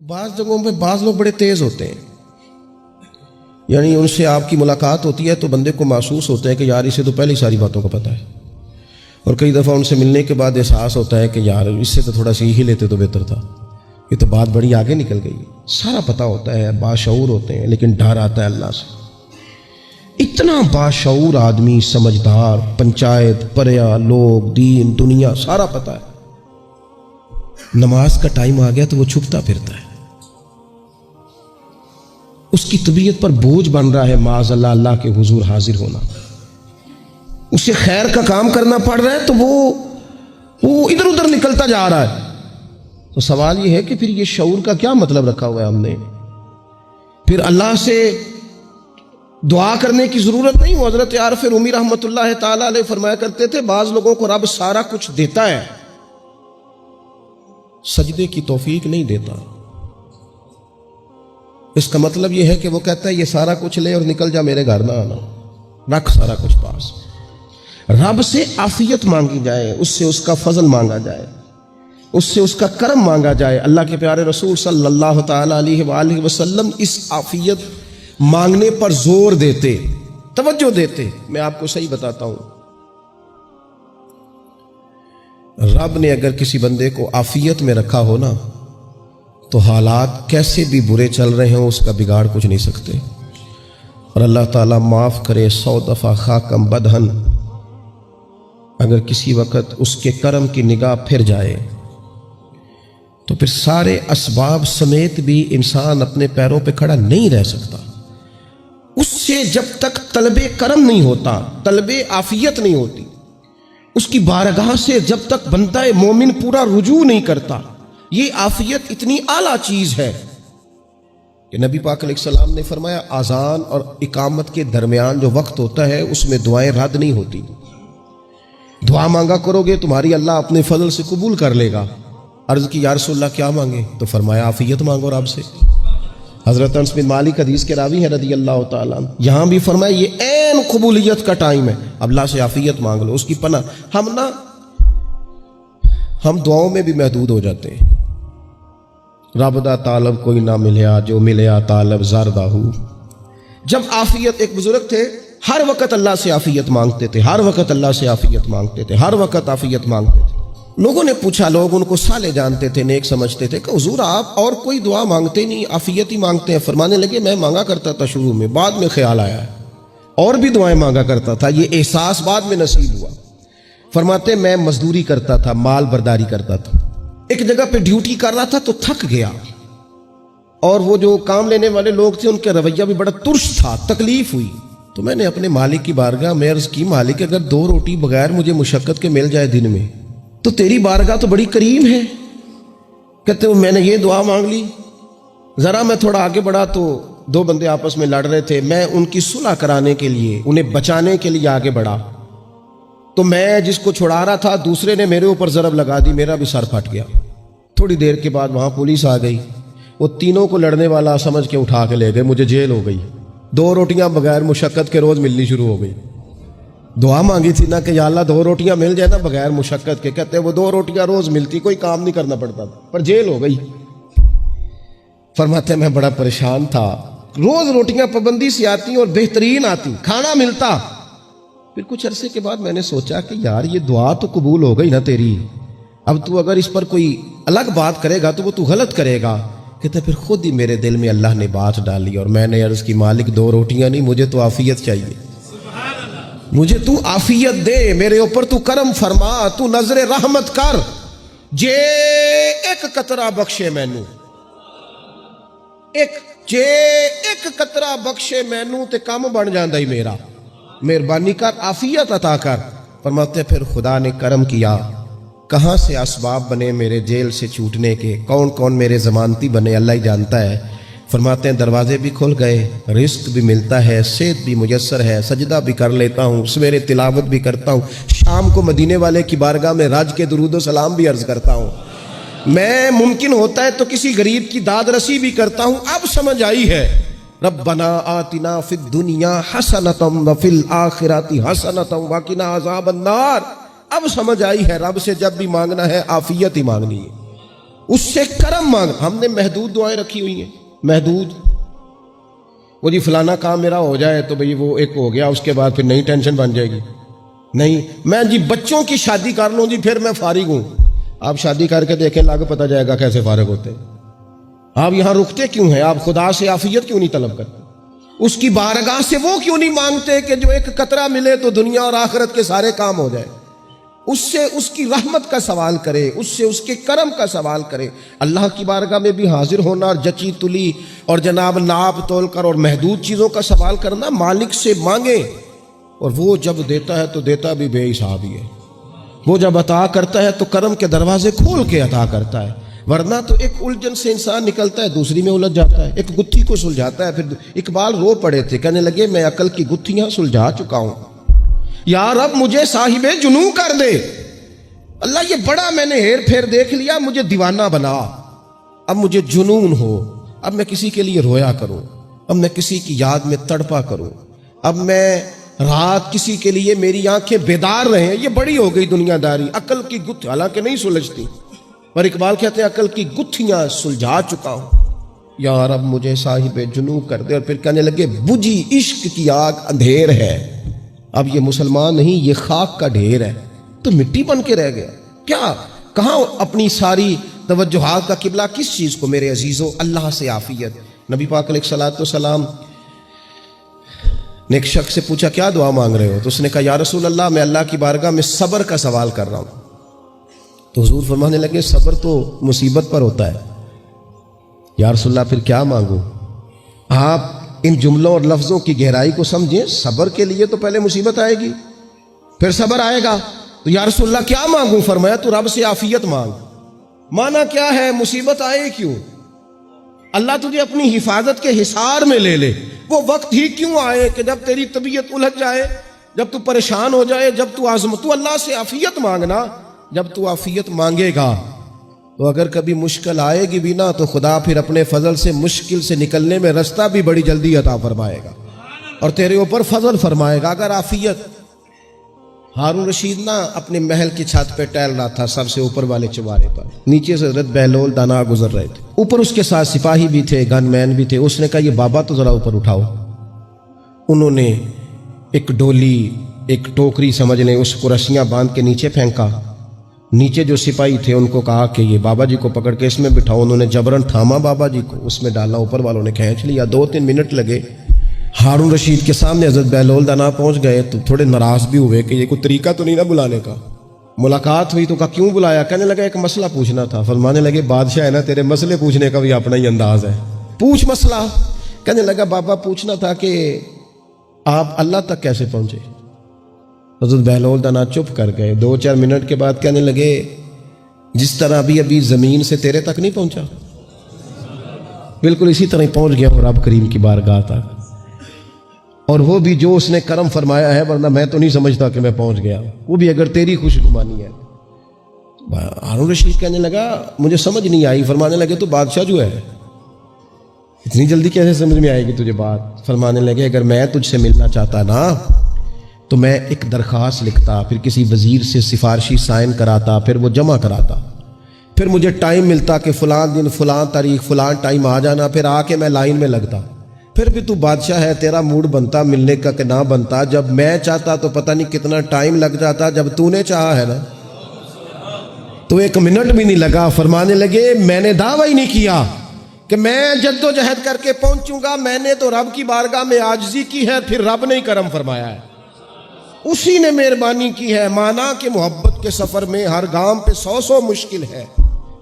بعض جگہوں پہ بعض لوگ بڑے تیز ہوتے ہیں، یعنی ان سے آپ کی ملاقات ہوتی ہے تو بندے کو محسوس ہوتا ہے کہ یار اسے تو پہلے ہی ساری باتوں کا پتہ ہے، اور کئی دفعہ ان سے ملنے کے بعد احساس ہوتا ہے کہ یار اس سے تو تھوڑا سیکھ ہی لیتے تو بہتر تھا، یہ تو بات بڑی آگے نکل گئی۔ سارا پتہ ہوتا ہے، باشعور ہوتے ہیں، لیکن ڈر آتا ہے اللہ سے۔ اتنا باشعور آدمی، سمجھدار، پنچایت، پریا، لوگ، دین، دنیا سارا پتہ ہے، نماز کا ٹائم آ گیا تو وہ چھپتا پھرتا ہے، اس کی طبیعت پر بوجھ بن رہا ہے معاذ اللہ اللہ کے حضور حاضر ہونا، اسے خیر کا کام کرنا پڑ رہا ہے تو وہ ادھر ادھر نکلتا جا رہا ہے۔ تو سوال یہ ہے کہ پھر یہ شعور کا کیا مطلب رکھا ہوا ہے ہم نے؟ پھر اللہ سے دعا کرنے کی ضرورت نہیں۔ وہ حضرت عارف رومی رحمۃ اللہ تعالی علیہ فرمایا کرتے تھے بعض لوگوں کو رب سارا کچھ دیتا ہے، سجدے کی توفیق نہیں دیتا۔ اس کا مطلب یہ ہے کہ وہ کہتا ہے یہ سارا کچھ لے اور نکل جا، میرے گھر نہ آنا، رکھ سارا کچھ پاس۔ رب سے عافیت مانگی جائے، اس سے اس کا فضل مانگا جائے، اس سے اس کا کرم مانگا جائے۔ اللہ کے پیارے رسول صلی اللہ تعالی علیہ وآلہ وسلم اس عافیت مانگنے پر زور دیتے، توجہ دیتے۔ میں آپ کو صحیح بتاتا ہوں، رب نے اگر کسی بندے کو عافیت میں رکھا ہو نا تو حالات کیسے بھی برے چل رہے ہوں اس کا بگاڑ کچھ نہیں سکتے۔ اور اللہ تعالیٰ معاف کرے 100 دفعہ خاکم بدہن، اگر کسی وقت اس کے کرم کی نگاہ پھر جائے تو پھر سارے اسباب سمیت بھی انسان اپنے پیروں پہ کھڑا نہیں رہ سکتا۔ اس سے جب تک طلب کرم نہیں ہوتا، طلب عافیت نہیں ہوتی، اس کی بارگاہ سے جب تک بندہ مومن پورا رجوع نہیں کرتا، یہ عافیت اتنی اعلیٰ چیز ہے کہ نبی پاک علیہ السلام نے فرمایا اذان اور اقامت کے درمیان جو وقت ہوتا ہے اس میں دعائیں رد نہیں ہوتی۔ دعا مانگا کرو گے تمہاری اللہ اپنے فضل سے قبول کر لے گا۔ عرض کی یا رسول اللہ کیا مانگے؟ تو فرمایا عافیت مانگو رب سے۔ حضرت انس بن مالک حدیث کے راوی ہیں رضی اللہ تعالیٰ عنہ، یہاں بھی فرمایا یہ عین قبولیت کا ٹائم ہے، اب اللہ سے عافیت مانگ لو، اس کی پناہ۔ ہم دعاؤں میں بھی محدود ہو جاتے ہیں۔ رب دا طالب کوئی نہ ملیا، جو ملیا طالب زردہ ہو۔ جب عافیت، ایک بزرگ تھے ہر وقت اللہ سے عافیت مانگتے تھے، ہر وقت اللہ سے عافیت مانگتے تھے، ہر وقت عافیت مانگتے تھے۔ لوگوں نے پوچھا، لوگ ان کو صالح جانتے تھے، نیک سمجھتے تھے، کہ حضور آپ اور کوئی دعا مانگتے نہیں، عافیت ہی مانگتے ہیں۔ فرمانے لگے میں مانگا کرتا تھا شروع میں، بعد میں خیال آیا ہے اور بھی دعائیں مانگا کرتا تھا، یہ احساس بعد میں نصیب ہوا۔ فرماتے میں مزدوری کرتا تھا، مال برداری کرتا تھا، ایک جگہ پہ ڈیوٹی کر رہا تھا تو تھک گیا، اور وہ جو کام لینے والے لوگ تھے ان کا رویہ بھی بڑا ترش تھا، تکلیف ہوئی۔ تو میں نے اپنے مالک کی بارگاہ میں عرض کی، مالک اگر 2 روٹی بغیر مجھے مشقت کے مل جائے دن میں تو تیری بارگاہ تو بڑی کریم ہے۔ کہتے میں نے یہ دعا مانگ لی، ذرا میں تھوڑا آگے بڑھا تو 2 بندے آپس میں لڑ رہے تھے، میں ان کی صلح کرانے کے لیے، انہیں بچانے کے لیے آگے بڑھا، تو میں جس کو چھڑا رہا تھا دوسرے نے میرے اوپر ضرب لگا دی، میرا بھی سر پھٹ گیا۔ تھوڑی دیر کے بعد وہاں پولیس آ گئی، وہ تینوں کو لڑنے والا سمجھ کے اٹھا کے لے گئے، مجھے جیل ہو گئی۔ 2 روٹیاں بغیر مشقت کے روز ملنی شروع ہو گئی۔ دعا مانگی تھی نا کہ یا اللہ 2 روٹیاں مل جائے نا بغیر مشقت کے، کہتے وہ 2 روٹیاں روز ملتی، کوئی کام نہیں کرنا پڑتا تھا، پر جیل ہو گئی۔ فرماتے میں بڑا پریشان تھا، روز روٹیاں پابندی سے آتی اور بہترین آتی، کھانا ملتا۔ پھر کچھ عرصے کے بعد میں نے سوچا کہ یار یہ دعا تو قبول ہو گئی نا تیری، اب تو اگر اس پر کوئی الگ بات کرے گا تو وہ تو غلط کرے گا۔ کہتا پھر خود ہی میرے دل میں اللہ نے بات ڈالی، اور میں نے عرض کی مالک 2 روٹیاں نہیں، مجھے تو عافیت چاہیے، مجھے تو عافیت دے، میرے اوپر تو کرم فرما، تو نظر رحمت کر، جے ایک قطرہ بخشے مینوں، جے ایک قطرہ بخشے مینوں تے کم بن جاندا ہی میرا، مہربانی کر عافیت عطا کر۔ فرماتے پھر خدا نے کرم کیا، کہاں سے اسباب بنے میرے جیل سے چھوٹنے کے، کون کون میرے ضمانتی بنے اللہ ہی جانتا ہے۔ فرماتے ہیں دروازے بھی کھل گئے، رزق بھی ملتا ہے، صحت بھی میسر ہے، سجدہ بھی کر لیتا ہوں، سویرے تلاوت بھی کرتا ہوں، شام کو مدینے والے کی بارگاہ میں راج کے درود و سلام بھی عرض کرتا ہوں، میں ممکن ہوتا ہے تو کسی غریب کی داد رسی بھی کرتا ہوں۔ اب سمجھ آئی ہے، ربنا آتنا فی الدنیا حسنۃ وفی الآخرۃ حسنۃ وقنا عذاب النار۔ اب سمجھ آئی ہے رب سے جب بھی مانگنا ہے عافیت ہی مانگنی ہے۔ اس سے کرم مانگ. ہم نے محدود دعائیں رکھی ہوئی ہیں, محدود. وہ جی فلانا کام میرا ہو جائے تو بھئی وہ ایک ہو گیا, اس کے بعد پھر نئی ٹینشن بن جائے گی. نہیں, میں جی بچوں کی شادی کر لوں جی پھر میں فارغ ہوں. آپ شادی کر کے دیکھیں, لاگ پتہ جائے گا کیسے فارغ ہوتے ہیں. آپ یہاں رکتے کیوں ہیں؟ آپ خدا سے عافیت کیوں نہیں طلب کرتے؟ اس کی بارگاہ سے وہ کیوں نہیں مانگتے کہ جو ایک قطرہ ملے تو دنیا اور آخرت کے سارے کام ہو جائے؟ اس سے اس کی رحمت کا سوال کرے, اس سے اس کے کرم کا سوال کرے. اللہ کی بارگاہ میں بھی حاضر ہونا اور جچی تلی اور جناب ناپ تول کر اور محدود چیزوں کا سوال کرنا, مالک سے مانگے. اور وہ جب دیتا ہے تو دیتا بھی بے حساب ہی ہے. وہ جب عطا کرتا ہے تو کرم کے دروازے کھول کے عطا کرتا ہے, ورنہ تو ایک الجھن سے انسان نکلتا ہے دوسری میں الجھ جاتا ہے. ایک گتھی کو سلجھاتا ہے, پھر اقبال رو پڑے تھے, کہنے لگے میں عقل کی گتھیاں سلجھا چکا ہوں, یا رب مجھے صاحب جنوں کر دے. اللہ یہ بڑا میں نے ہیر پھیر دیکھ لیا, مجھے دیوانہ بنا. اب مجھے جنون ہو, اب میں کسی کے لیے رویا کروں, اب میں کسی کی یاد میں تڑپا کروں, اب میں رات کسی کے لیے میری آنکھیں بیدار رہیں. یہ بڑی ہو گئی دنیا داری. عقل کی گتھی حالانکہ نہیں سلجھتی, اور اقبال کہتے ہیں عقل کی گتھیاں سلجھا چکا ہوں, یا رب مجھے صاحب جنوں کر دے. اور پھر کہنے لگے بجھی عشق کی آگ اندھیر ہے. اب یہ مسلمان نہیں, یہ خاک کا ڈھیر ہے, تو مٹی بن کے رہ گیا. کیا کہاں اپنی ساری توجہات کا قبلہ کس چیز کو میرے عزیزو؟ اللہ سے عافیت. نبی پاک علیہ الصلوۃ والسلام نے ایک شخص سے پوچھا کیا دعا مانگ رہے ہو؟ تو اس نے کہا یا رسول اللہ میں اللہ کی بارگاہ میں صبر کا سوال کر رہا ہوں. تو حضور فرمانے لگے صبر تو مصیبت پر ہوتا ہے. یا رسول اللہ پھر کیا مانگوں؟ آپ ان جملوں اور لفظوں کی گہرائی کو سمجھیں. صبر کے لیے تو پہلے مصیبت آئے گی, پھر صبر آئے گا. تو یا رسول اللہ کیا مانگوں؟ فرمایا تو رب سے عافیت مانگ. مانا کیا ہے؟ مصیبت آئے کیوں؟ اللہ تجھے اپنی حفاظت کے حصار میں لے لے. وہ وقت ہی کیوں آئے کہ جب تیری طبیعت الجھ جائے, جب تو پریشان ہو جائے, جب تو تو اللہ سے عافیت مانگنا. جب تو عافیت مانگے گا تو اگر کبھی مشکل آئے گی بھی نا, تو خدا پھر اپنے فضل سے مشکل سے نکلنے میں رستہ بھی بڑی جلدی عطا فرمائے گا اور تیرے اوپر فضل فرمائے گا. اگر عافیت, ہارون رشید نا اپنے محل کی چھت پہ ٹہل رہا تھا, سب سے اوپر والے چوارے پر, نیچے سے حضرت بہلول دانا گزر رہے تھے, اوپر اس کے ساتھ سپاہی بھی تھے, گن مین بھی تھے. اس نے کہا یہ بابا تو ذرا اوپر اٹھاؤ. انہوں نے ایک ڈولی, ایک ٹوکری سمجھ لیں, اس کو رسیاں باندھ کے نیچے پھینکا. نیچے جو سپاہی تھے ان کو کہا کہ یہ بابا جی کو پکڑ کے اس میں بٹھاؤ. انہوں نے جبرن تھاما بابا جی کو, اس میں ڈالا, اوپر والوں نے کھینچ لیا. 2-3 منٹ لگے. ہارون رشید کے سامنے حضرت بہلول دانا پہنچ گئے تو تھوڑے ناراض بھی ہوئے کہ یہ کوئی طریقہ تو نہیں نا بلانے کا. ملاقات ہوئی تو کہا کیوں بلایا؟ کہنے لگا ایک مسئلہ پوچھنا تھا. فرمانے لگے بادشاہ ہے نا, تیرے مسئلے پوچھنے کا بھی اپنا ہی انداز ہے, پوچھ مسئلہ. کہنے لگا بابا پوچھنا تھا کہ آپ اللہ تک کیسے پہنچے؟ حضرت بہلول دانا چپ کر گئے. 2-4 منٹ کے بعد کہنے لگے جس طرح ابھی زمین سے تیرے تک نہیں پہنچا, بالکل اسی طرح ہی پہنچ گیا ہوں رب کریم کی بارگاہ تک, اور وہ بھی جو اس نے کرم فرمایا ہے, ورنہ میں تو نہیں سمجھتا کہ میں پہنچ گیا, وہ بھی اگر تیری خوش گمانی ہے. ہارون رشید کہنے لگا مجھے سمجھ نہیں آئی. فرمانے لگے تو بادشاہ جو ہے اتنی جلدی کیسے سمجھ میں آئے گی تجھے بات؟ فرمانے لگے اگر میں تجھ سے ملنا چاہتا نا تو میں ایک درخواست لکھتا, پھر کسی وزیر سے سفارشی سائن کراتا, پھر وہ جمع کراتا, پھر مجھے ٹائم ملتا کہ فلاں دن فلاں تاریخ فلاں ٹائم آ جانا, پھر آ کے میں لائن میں لگتا. پھر بھی تو بادشاہ ہے, تیرا موڈ بنتا ملنے کا کہ نہ بنتا. جب میں چاہتا تو پتہ نہیں کتنا ٹائم لگ جاتا, جب تو نے چاہا ہے نا تو 1 منٹ بھی نہیں لگا. فرمانے لگے میں نے دعویٰ ہی نہیں کیا کہ میں جد و جہد کر کے پہنچوں گا, میں نے تو رب کی بارگاہ میں عاجزی کی ہے, پھر رب نے ہی کرم فرمایا ہے, اسی نے مہربانی کی ہے. مانا کہ محبت کے سفر میں ہر گام پہ 100 مشکل ہے,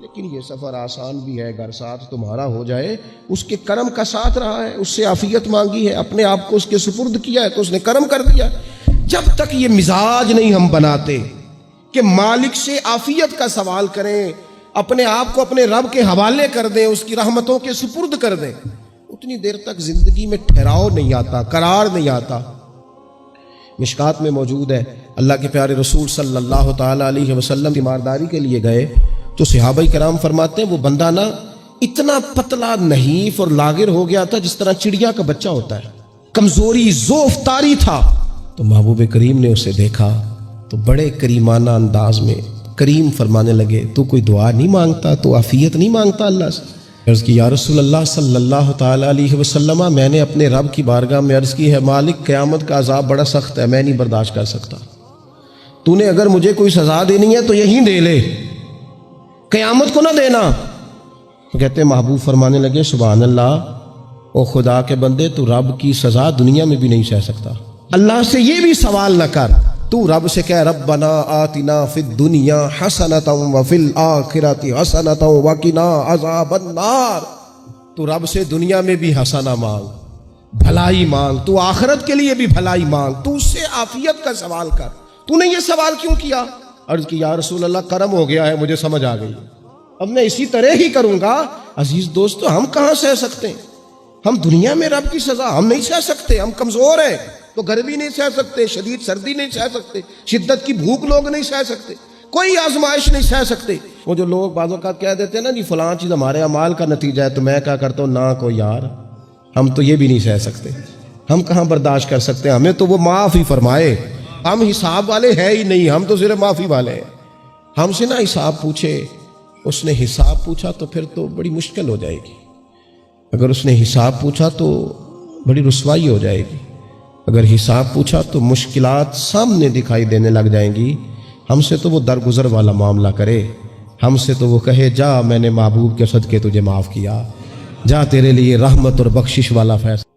لیکن یہ سفر آسان بھی ہے. اگر ساتھ تمہارا ہو جائے, اس کے کرم کا ساتھ رہا ہے, اس سے عافیت مانگی ہے, اپنے آپ کو اس کے سپرد کیا ہے تو اس نے کرم کر دیا. جب تک یہ مزاج نہیں ہم بناتے کہ مالک سے عافیت کا سوال کریں, اپنے آپ کو اپنے رب کے حوالے کر دیں, اس کی رحمتوں کے سپرد کر دیں, اتنی دیر تک زندگی میں ٹھہراؤ نہیں آتا, قرار نہیں آتا. مشکات میں موجود ہے, اللہ کے پیارے رسول صلی اللہ تعالی علیہ وسلم تیمارداری کے لیے گئے تو صحابہ کرام فرماتے ہیں وہ بندہ نا اتنا پتلا نحیف اور لاغر ہو گیا تھا جس طرح چڑیا کا بچہ ہوتا ہے, کمزوری ضعف طاری تھا. تو محبوب کریم نے اسے دیکھا تو بڑے کریمانہ انداز میں کریم فرمانے لگے تو کوئی دعا نہیں مانگتا، تو عافیت نہیں مانگتا اللہ سے؟ عرض کی یا رسول اللہ صلی اللہ تعالیٰ علیہ وسلم، میں نے اپنے رب کی بارگاہ میں عرض کی ہے مالک قیامت کا عذاب بڑا سخت ہے، میں نہیں برداشت کر سکتا، تو نے اگر مجھے کوئی سزا دینی ہے تو یہیں دے لے، قیامت کو نہ دینا۔ تو کہتے محبوب فرمانے لگے سبحان اللہ، او خدا کے بندے تو رب کی سزا دنیا میں بھی نہیں سہ سکتا، اللہ سے یہ بھی سوال نہ کر، تو رب سے کہہ ربنا آتنا فی الدنیا حسنۃ وفی الآخرۃ حسنۃ وقنا عذاب النار، تو رب سے دنیا میں بھی حسنہ مانگ، بھلائی مانگ، تو آخرت کے لیے بھی بھلائی مانگ، تو اس سے عافیت کا سوال کر، تو نے یہ سوال کیوں کیا؟ عرض کی یا رسول اللہ کرم ہو گیا ہے، مجھے سمجھ آ گئی، اب میں اسی طرح ہی کروں گا۔ عزیز دوستو، ہم کہاں سہ سکتے ہیں؟ ہم دنیا میں رب کی سزا ہم نہیں سہ سکتے، ہم کمزور ہیں، تو گرمی نہیں سہ سکتے، شدید سردی نہیں سہ سکتے، شدت کی بھوک لوگ نہیں سہ سکتے، کوئی آزمائش نہیں سہ سکتے۔ وہ جو لوگ بعض اوقات کہہ دیتے ہیں نا جی فلاں چیز ہمارے اعمال کا نتیجہ ہے، تو میں کیا کرتا ہوں، نہ کو یار ہم تو یہ بھی نہیں سہ سکتے، ہم کہاں برداشت کر سکتے ہیں، ہمیں تو وہ معاف ہی فرمائے، ہم حساب والے ہے ہی نہیں، ہم تو صرف معافی والے ہیں۔ ہم سے نہ حساب پوچھے، اس نے حساب پوچھا تو پھر تو بڑی مشکل ہو جائے گی، اگر اس نے حساب پوچھا تو بڑی رسوائی ہو جائے گی، اگر حساب پوچھا تو مشکلات سامنے دکھائی دینے لگ جائیں گی۔ ہم سے تو وہ درگزر والا معاملہ کرے، ہم سے تو وہ کہے جا میں نے محبوب کے صدقے تجھے معاف کیا، جا تیرے لیے رحمت اور بخشش والا فیصلہ